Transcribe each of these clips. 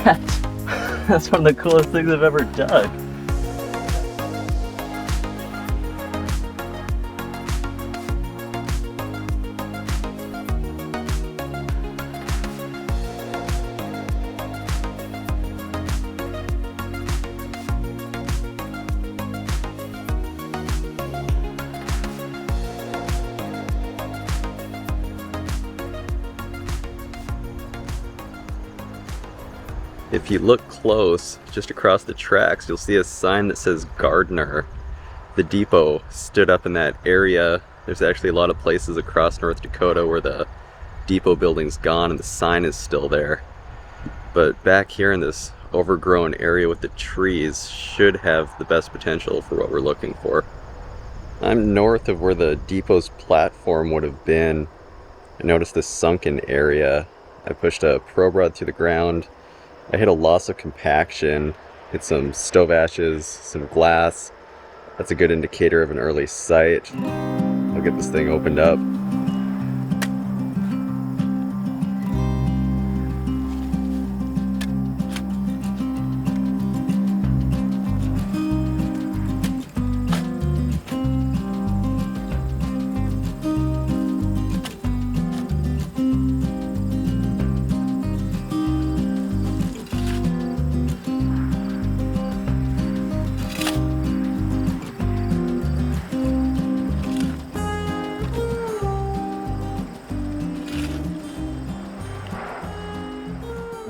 that? That's one of the coolest things I've ever dug. If you look close, just across the tracks, you'll see a sign that says Gardner. The depot stood up in that area. There's actually a lot of places across North Dakota where the depot building's gone and the sign is still there. But back here in this overgrown area with the trees should have the best potential for what we're looking for. I'm north of where the depot's platform would have been. I noticed this sunken area. I pushed a probe rod through the ground. I hit a loss of compaction, hit some stove ashes, some glass. That's a good indicator of an early site. I'll get this thing opened up.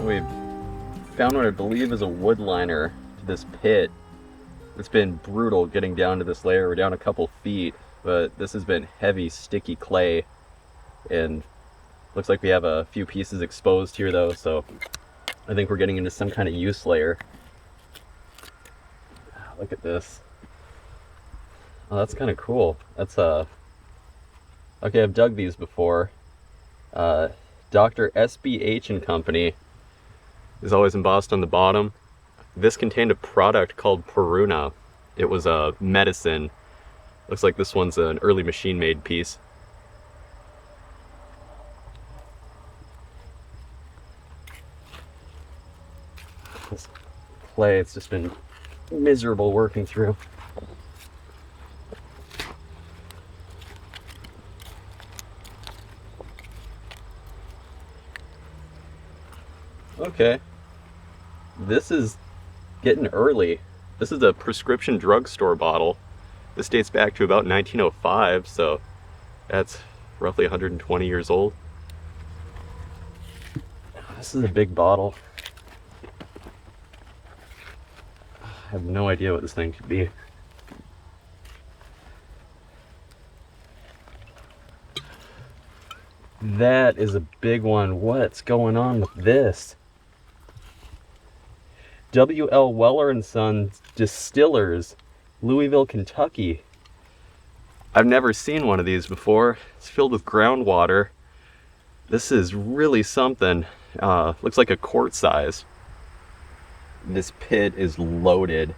We've found what I believe is a wood liner to this pit. It's been brutal getting down to this layer. We're down a couple feet, but this has been heavy, sticky clay, and looks like we have a few pieces exposed here though, so I think we're getting into some kind of use layer. Look at this. Oh, that's kind of cool. That's okay, I've dug these before. Dr. SBH and Company is always embossed on the bottom. This contained a product called Peruna. It was a medicine. Looks like this one's an early machine-made piece. This clay, it's just been miserable working through. Okay. This is getting early. This is a prescription drugstore bottle. This dates back to about 1905, so that's roughly 120 years old. This is a big bottle. I have no idea what this thing could be. That is a big one. What's going on with this? W.L. Weller and Sons Distillers, Louisville, Kentucky. I've never seen one of these before. It's filled with groundwater. This is really something. Looks like a quart size. This pit is loaded.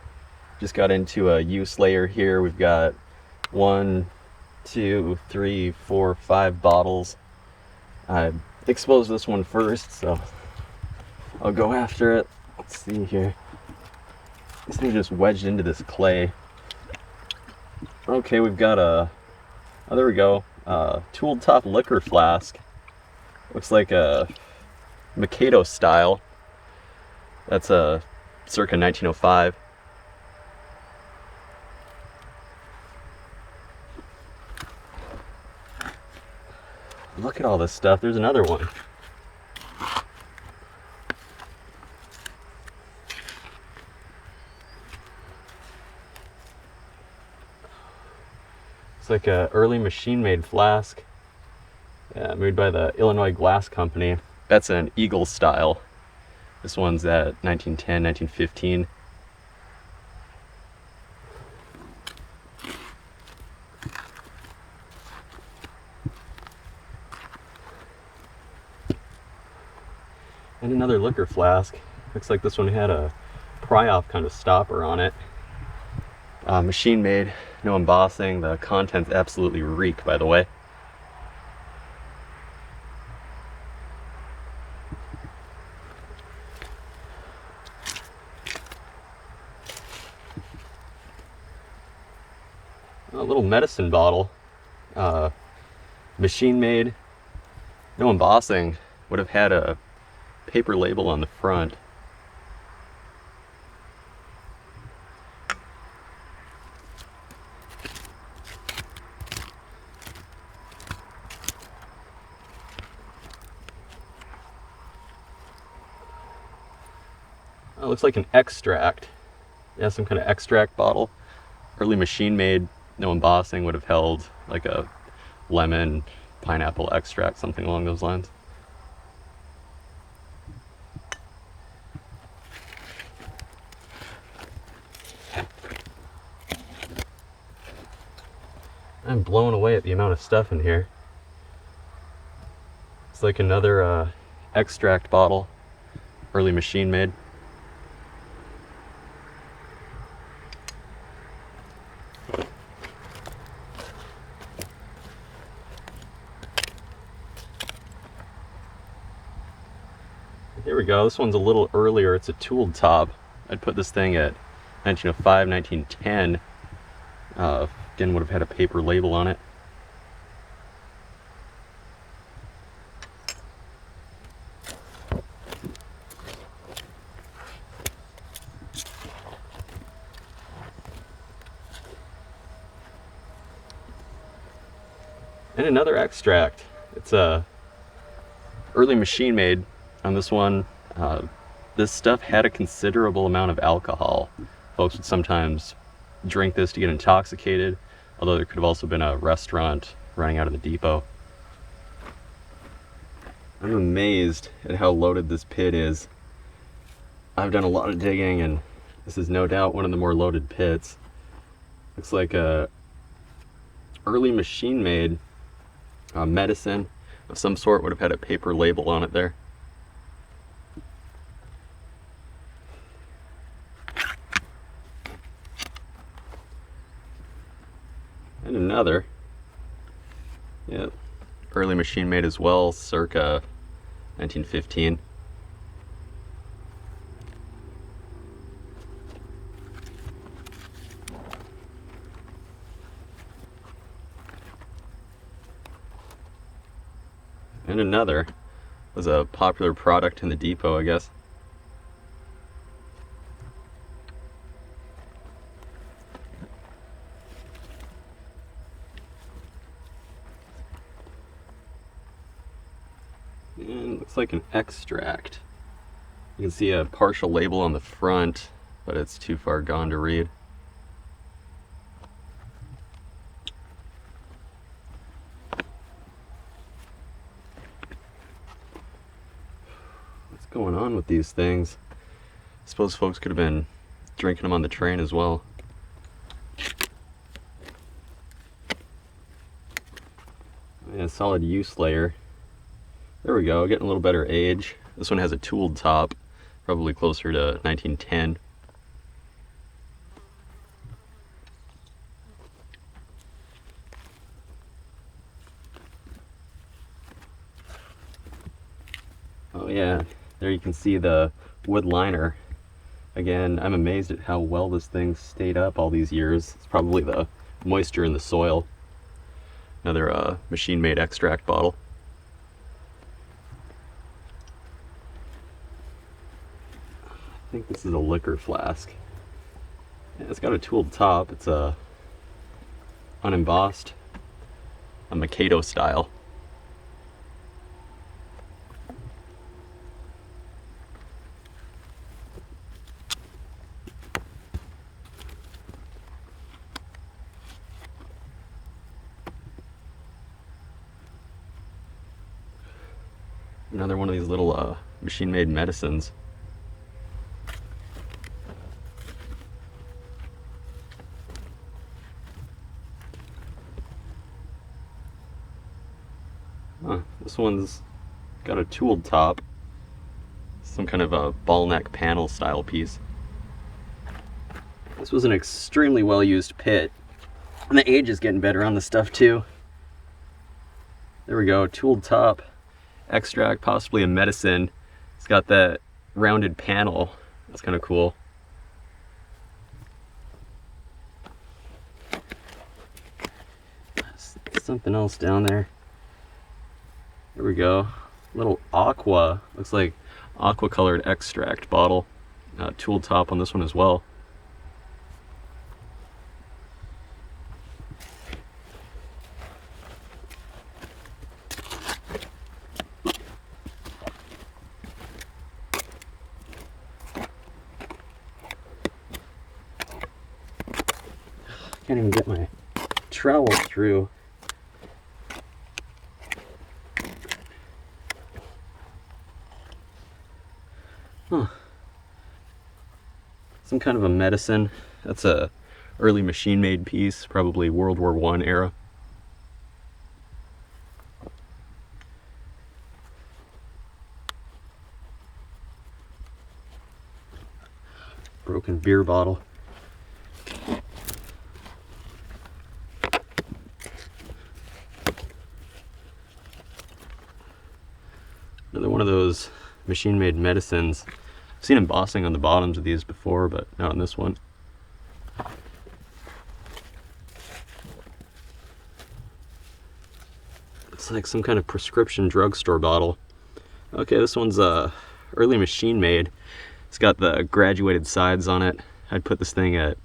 Just got into a use layer here. We've got 1, 2, 3, 4, 5 bottles. I exposed this one first, so I'll go after it. Let's see here. This thing just wedged into this clay. Okay, we've got oh, there we go. Tooled top liquor flask. Looks like a Mikado style. That's a circa 1905. Look at all this stuff. There's another one. It's like a early machine-made flask. Yeah, made by the Illinois Glass Company. That's an Eagle style. This one's at 1910, 1915. And another liquor flask. Looks like this one had a pry-off kind of stopper on it. Machine made, no embossing. The contents absolutely reek, by the way. A little medicine bottle, machine made, no embossing, would have had a paper label on the front. It looks like an extract. Yeah, some kind of extract bottle. Early machine made, no embossing, would have held like a lemon, pineapple extract, something along those lines. I'm blown away at the amount of stuff in here. It's like another extract bottle, early machine made. Here we go, this one's a little earlier, it's a tooled top. I'd put this thing at 1905, 1910. Again, would have had a paper label on it. And another extract. It's a early machine made on this one. This stuff had a considerable amount of alcohol. Folks would sometimes drink this to get intoxicated, although there could have also been a restaurant running out of the depot. I'm amazed at how loaded this pit is. I've done a lot of digging, and this is no doubt one of the more loaded pits. Looks like a early machine made medicine of some sort, would have had a paper label on it there. And another, yeah, early machine made as well, circa 1915. And another was a popular product in the depot, I guess. And looks like an extract. You can see a partial label on the front, but it's too far gone to read. What's going on with these things? I suppose folks could have been drinking them on the train as well. Yeah, solid use layer. There we go, getting a little better age. This one has a tooled top, probably closer to 1910. Oh yeah, there you can see the wood liner. Again, I'm amazed at how well this thing stayed up all these years. It's probably the moisture in the soil. Another machine-made extract bottle. I think this is a liquor flask. Yeah, it's got a tooled top. It's unembossed, a Mikado style. Another one of these little machine-made medicines. This one's got a tooled top, some kind of a ball neck panel style piece. This was an extremely well used pit, and the age is getting better on the stuff too. There we go, tooled top, extract, possibly a medicine. It's got that rounded panel, that's kind of cool. something else down there. Here we go. Little aqua, looks like aqua colored extract bottle. Tool top on this one as well. Can't even get my trowel through. Huh. Some kind of a medicine. That's a early machine-made piece, probably World War I era. Broken beer bottle. Another one of those machine-made medicines. I've seen embossing on the bottoms of these before, but not on this one. Looks like some kind of prescription drugstore bottle. Okay, this one's early machine-made. It's got the graduated sides on it. I'd put this thing at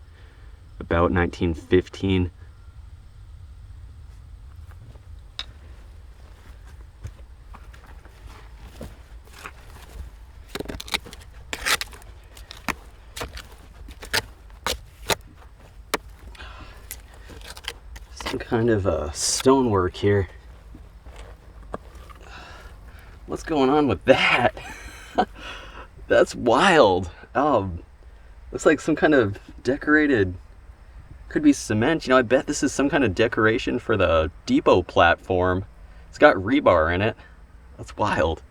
about 1915. Some kind of stonework here. What's going on with that? That's wild. Looks like some kind of decorated, could be cement. You know, I bet this is some kind of decoration for the depot platform. It's got rebar in it. That's wild.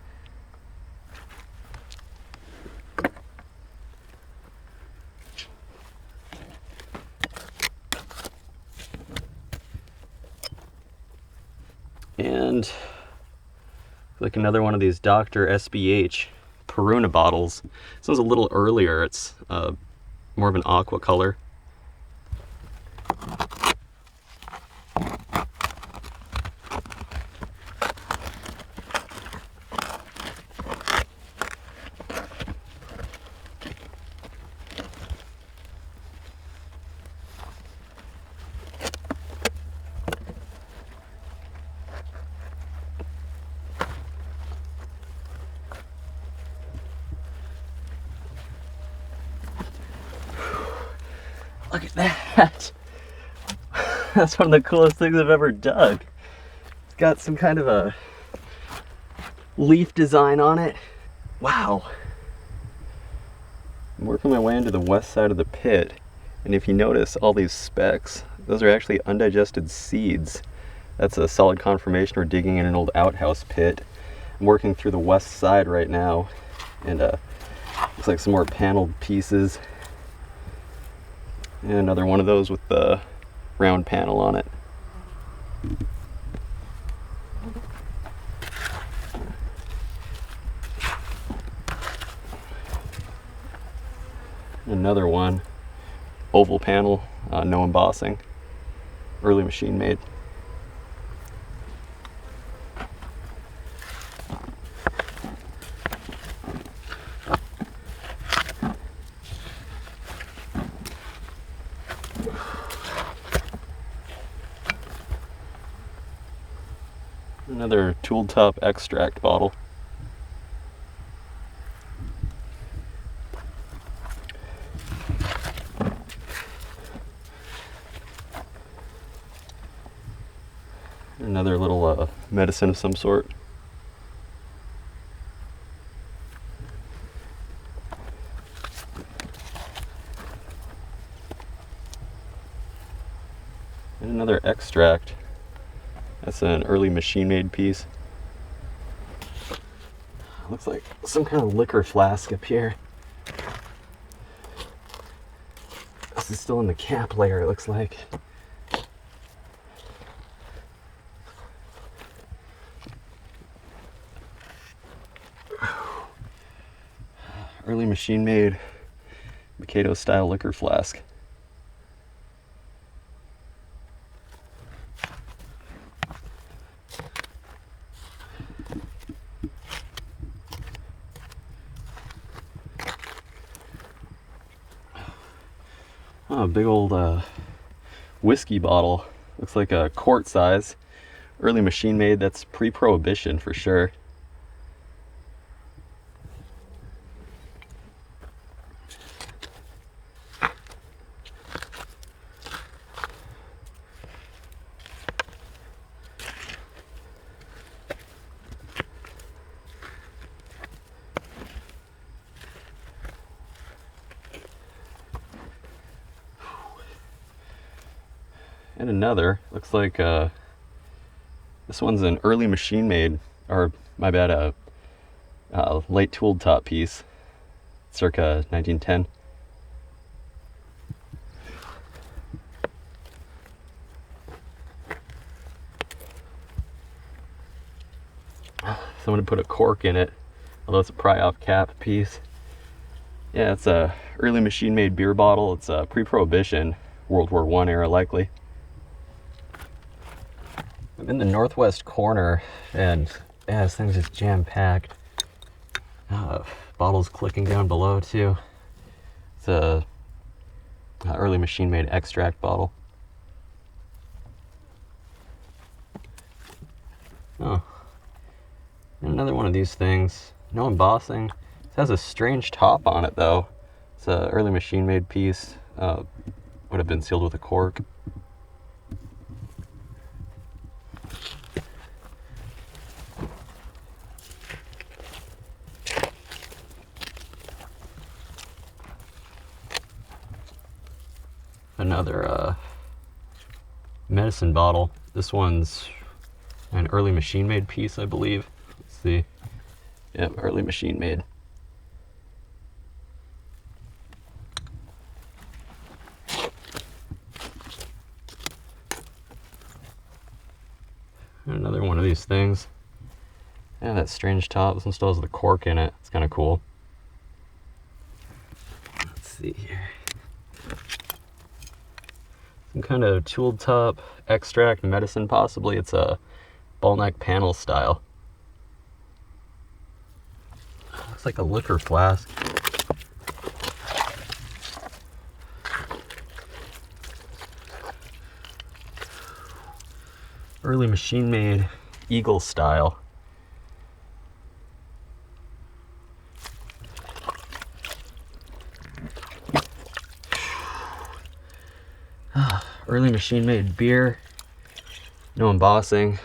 And like another one of these Dr. SBH Peruna bottles. This one's a little earlier. It's more of an aqua color. Look at that. That's one of the coolest things I've ever dug. It's got some kind of a leaf design on it. Wow. I'm working my way into the west side of the pit, and if you notice all these specks, those are actually undigested seeds. That's a solid confirmation we're digging in an old outhouse pit. I'm working through the west side right now, and looks like some more paneled pieces. And another one of those with the round panel on it. Another one, oval panel, no embossing, early machine made. Another tool top extract bottle. Another little medicine of some sort. And another extract. That's an early machine-made piece. Looks like some kind of liquor flask up here. This is still in the cap layer, it looks like. Early machine-made Dakota-style liquor flask. Oh, a big old whiskey bottle. Looks like a quart size. Early machine made. That's pre-prohibition for sure. And another, looks like this one's an early machine made, or my bad, late tooled top piece, circa 1910. Someone put a cork in it, although it's a pry-off cap piece. Yeah, it's a early machine made beer bottle. It's a pre-prohibition, World War I era likely. I'm in the northwest corner, and yeah, this thing's just jam-packed. Bottles clicking down below too. It's a early machine-made extract bottle. Oh, and another one of these things. No embossing. It has a strange top on it though. It's an early machine-made piece. Would have been sealed with a cork. Another medicine bottle. This one's an early machine made piece, I believe. Let's see. Yep, early machine made. Another one of these things. Yeah, that strange top. This one still has the cork in it. It's kind of cool. Let's see here. Some kind of tooled top extract medicine, possibly. It's a ball neck panel style. Looks like a liquor flask. Early machine made eagle style. Early machine made beer, no embossing,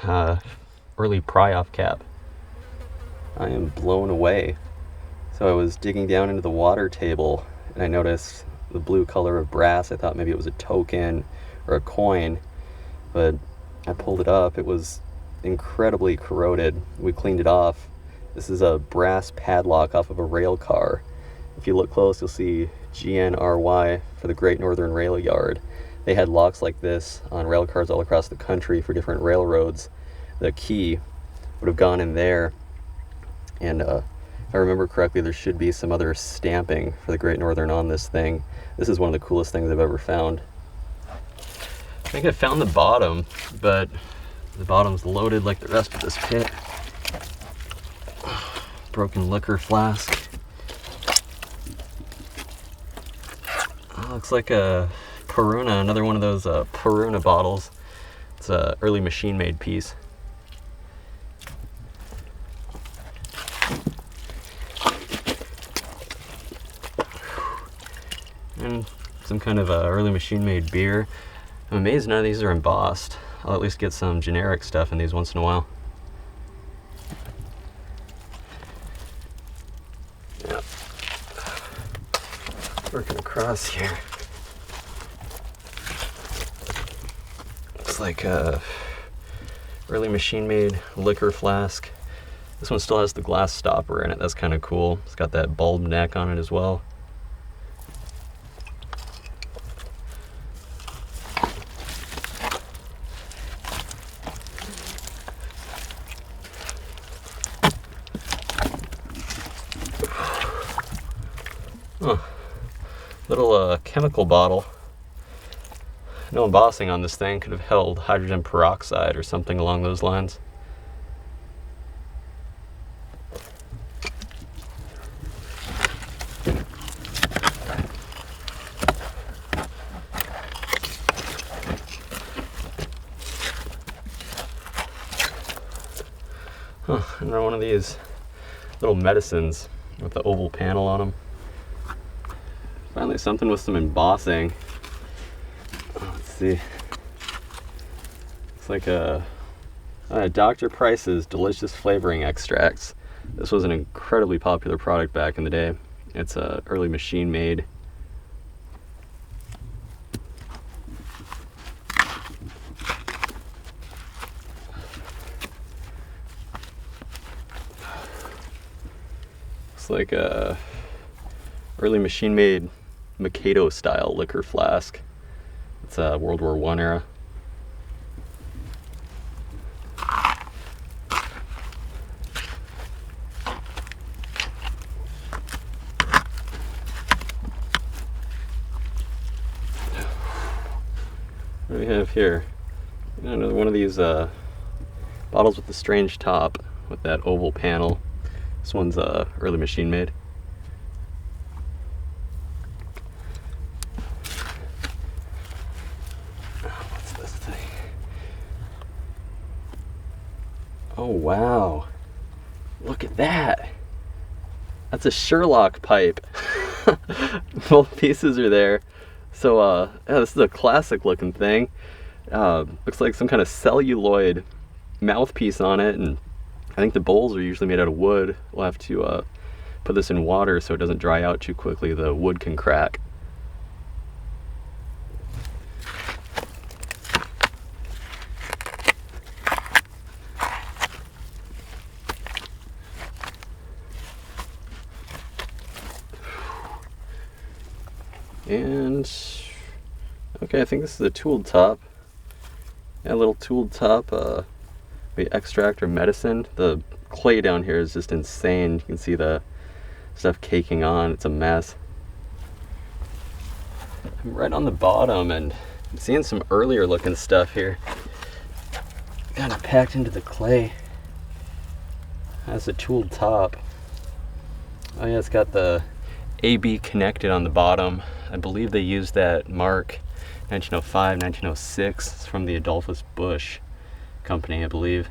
early pry-off cap. I am blown away. So I was digging down into the water table and I noticed the blue color of brass. I thought maybe it was a token or a coin, but I pulled it up. It was incredibly corroded. We cleaned it off. This is a brass padlock off of a rail car. If you look close, you'll see GNRY for the Great Northern Rail Yard. They had locks like this on rail cars all across the country for different railroads. The key would have gone in there, and if I remember correctly, there should be some other stamping for the Great Northern on this thing. This is one of the coolest things I've ever found. I think I found the bottom, but the bottom's loaded like the rest of this pit. Broken liquor flask. Oh, looks like a Peruna, another one of those Peruna bottles. It's an early machine made piece. And some kind of early machine made beer. I'm amazed none of these are embossed. I'll at least get some generic stuff in these once in a while. Yep. Working across here. Looks like a early machine made liquor flask. This one still has the glass stopper in it. That's kind of cool. It's got that bulb neck on it as well. Oh, little chemical bottle. No embossing on this thing. Could have held hydrogen peroxide or something along those lines. Another one of these little medicines with the oval panel on them. Finally something with some embossing. Let's see. It's like a Dr. Price's delicious flavoring extracts. This was an incredibly popular product back in the day. It's early machine made. It's like a early machine made Mikado style liquor flask. It's World War I era. What do we have here? Another one of these bottles with the strange top with that oval panel. This one's early machine made. What's this thing? Oh wow! Look at that! That's a Sherlock pipe. Both pieces are there. So yeah, this is a classic looking thing. Looks like some kind of celluloid mouthpiece on it, and I think the bowls are usually made out of wood. We'll have to put this in water so it doesn't dry out too quickly. The wood can crack. And okay, I think this is a tooled top. Yeah, a little tooled top. Maybe extract or medicine. The clay down here is just insane. You can see the stuff caking on. It's a mess. I'm right on the bottom, and I'm seeing some earlier looking stuff here. Kind of packed into the clay. That's a tooled top. Oh yeah, it's got the AB connected on the bottom. I believe they used that mark 1905, 1906. It's from the Adolphus Busch company, I believe.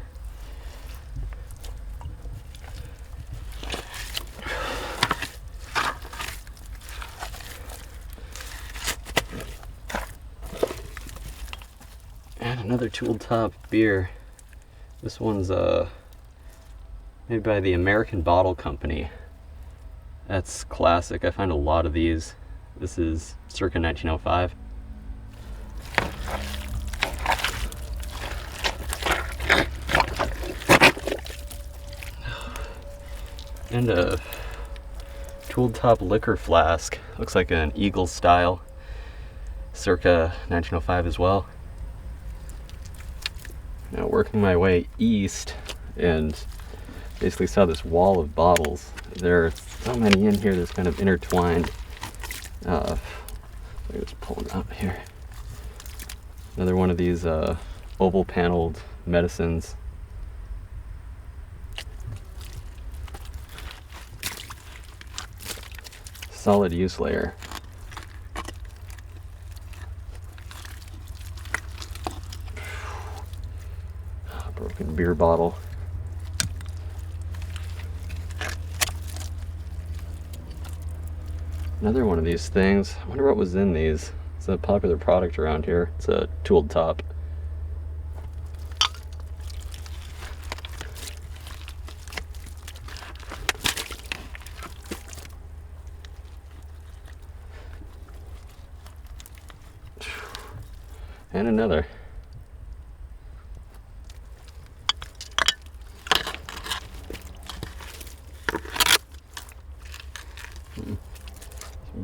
And another tooled top beer. This one's made by the American Bottle Company. That's classic. I find a lot of these. This is circa 1905. And a tooled top liquor flask. Looks like an Eagle style. Circa 1905 as well. Now working my way east, and basically saw this wall of bottles. There are so many in here that's kind of intertwined. Let me just pull them out here. Another one of these oval paneled medicines. Solid use layer. Broken beer bottle. Another one of these things. I wonder what was in these. It's a popular product around here. It's a tooled top. And another.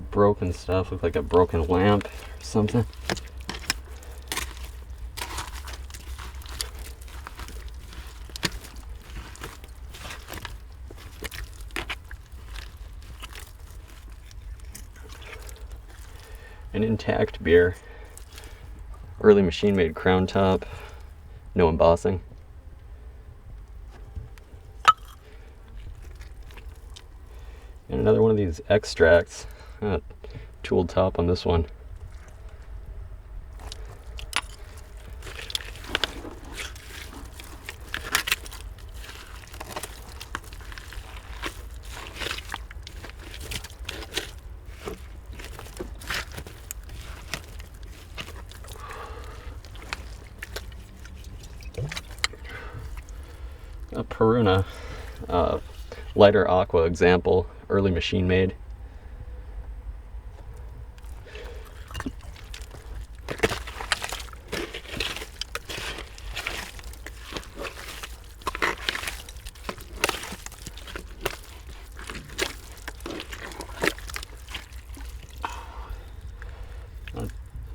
Broken stuff, look like a broken lamp or something. An intact beer. Early machine made crown top. No embossing. And another one of these extracts. Tooled top on this one. Peruna, lighter aqua example, early machine made.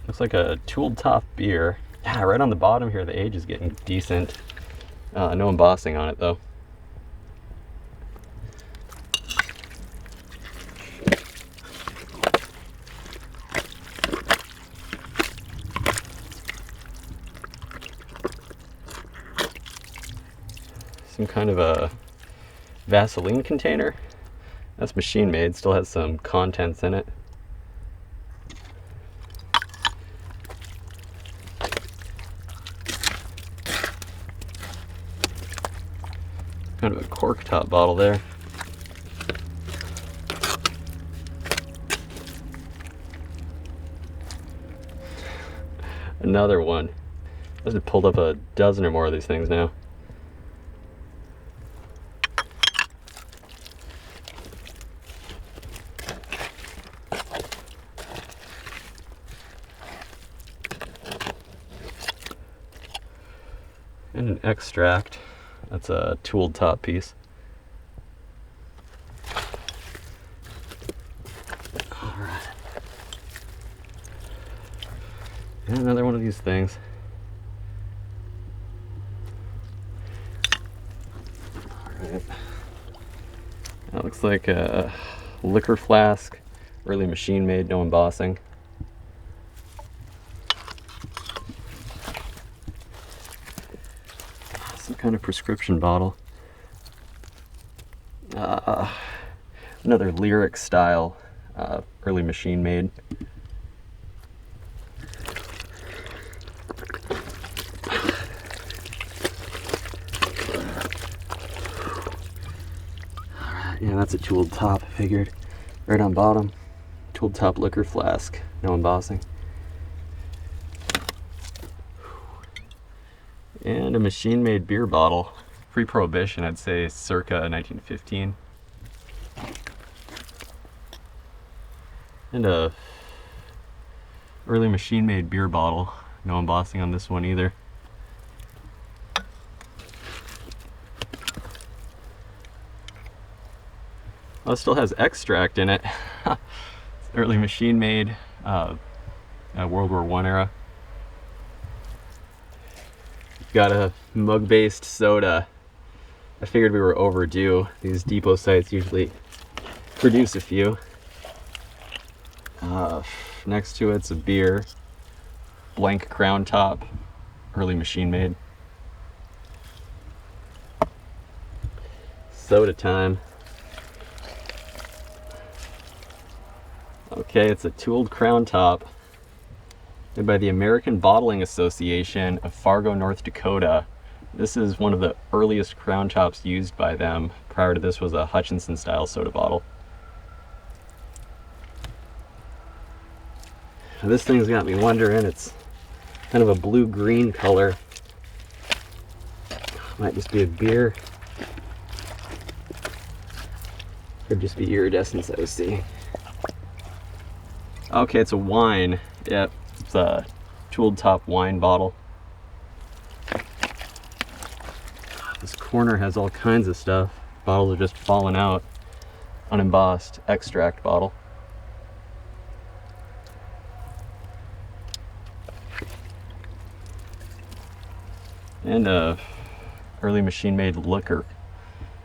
Looks like a tooled top beer. Yeah, right on the bottom here, the age is getting decent. No embossing on it though. Some kind of a Vaseline container. That's machine made, still has some contents in it. Kind of a cork top bottle there. Another one. I just pulled up a dozen or more of these things now. And an extract. That's a tooled top piece. All right. And another one of these things. All right. That looks like a liquor flask, early machine made, no embossing. Some kind of prescription bottle. Another lyric style, early machine made. Alright, yeah, that's a tooled top, I figured. Right on bottom, tooled top liquor flask, no embossing. And a machine-made beer bottle. Pre-prohibition, I'd say circa 1915. And a early machine-made beer bottle. No embossing on this one either. Oh, it still has extract in it. It's early machine-made, World War I era. Got a mug-based soda. I figured we were overdue. These depot sites usually produce a few. Next to it's a beer. Blank crown top. Early machine made. Soda time. Okay, it's a tooled crown top. Made by the American Bottling Association of Fargo, North Dakota. This is one of the earliest crown tops used by them. Prior to this was a Hutchinson style soda bottle. Now this thing's got me wondering, it's kind of a blue-green color. Might just be a beer. Could just be iridescence I was seeing. Okay, it's a wine. Yep. It's a tooled top wine bottle. This corner has all kinds of stuff. Bottles are just falling out. Unembossed extract bottle. And a early machine made liquor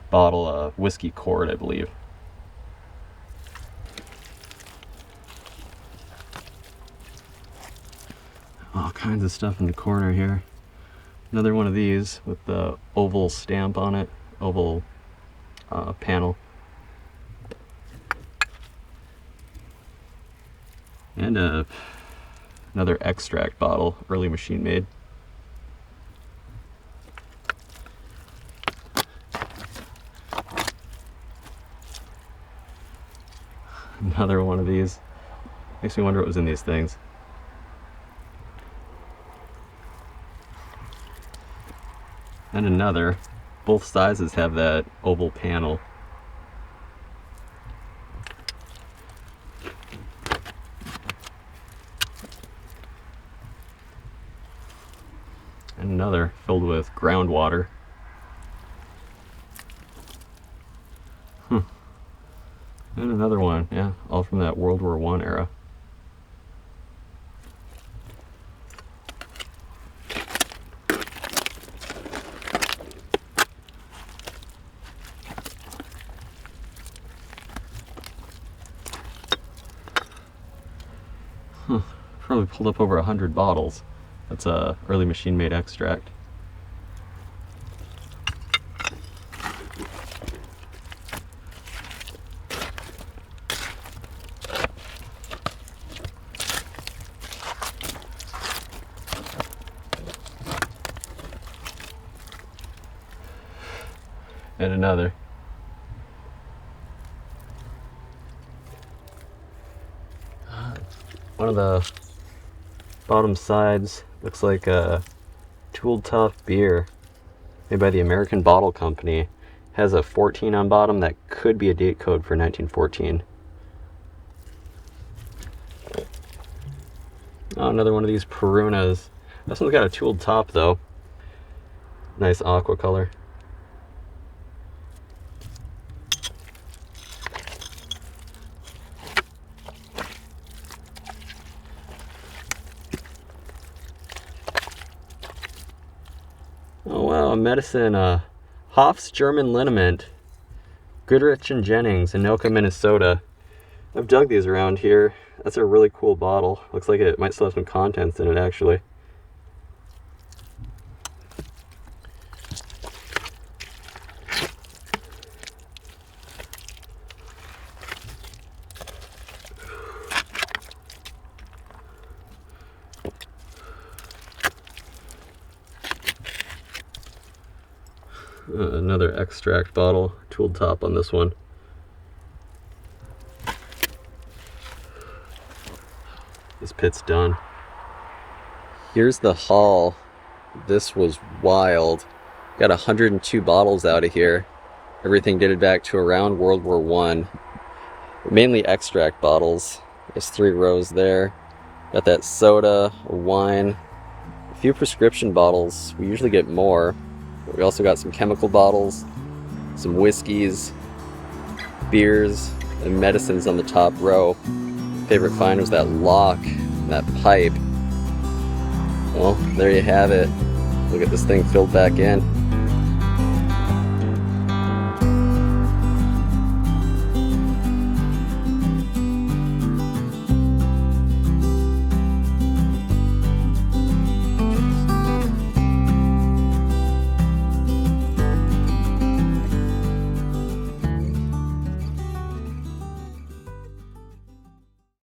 bottle, a whiskey cord, I believe. All kinds of stuff in the corner here. Another one of these with the oval stamp on it, oval panel. And another extract bottle, early machine made. Another one of these. Makes me wonder what was in these things. And another Both sizes have that oval panel. And another filled with groundwater. And another one, yeah, all from that World War I era. Probably pulled up over 100 bottles. That's a early machine-made extract. And another. One of the bottom sides looks like a tooled top beer made by the American Bottle Company. Has a 14 on bottom. That could be a date code for 1914. Oh, another one of these Perunas. This one's got a tooled top though. Nice aqua color. Oh wow, medicine, Hoff's German Liniment, Goodrich and Jennings, Anoka, Minnesota. I've dug these around here. That's a really cool bottle. Looks like it might still have some contents in it actually. Another extract bottle, tooled top on this one. This pit's done. Here's the haul. This was wild. Got 102 bottles out of here. Everything dated back to around World War I. Mainly extract bottles. There's 3 rows there. Got that soda, wine, a few prescription bottles. We usually get more. We also got some chemical bottles, some whiskeys, beers, and medicines on the top row. Favorite find was that lock, that pipe. Well, there you have it. We'll get this thing filled back in.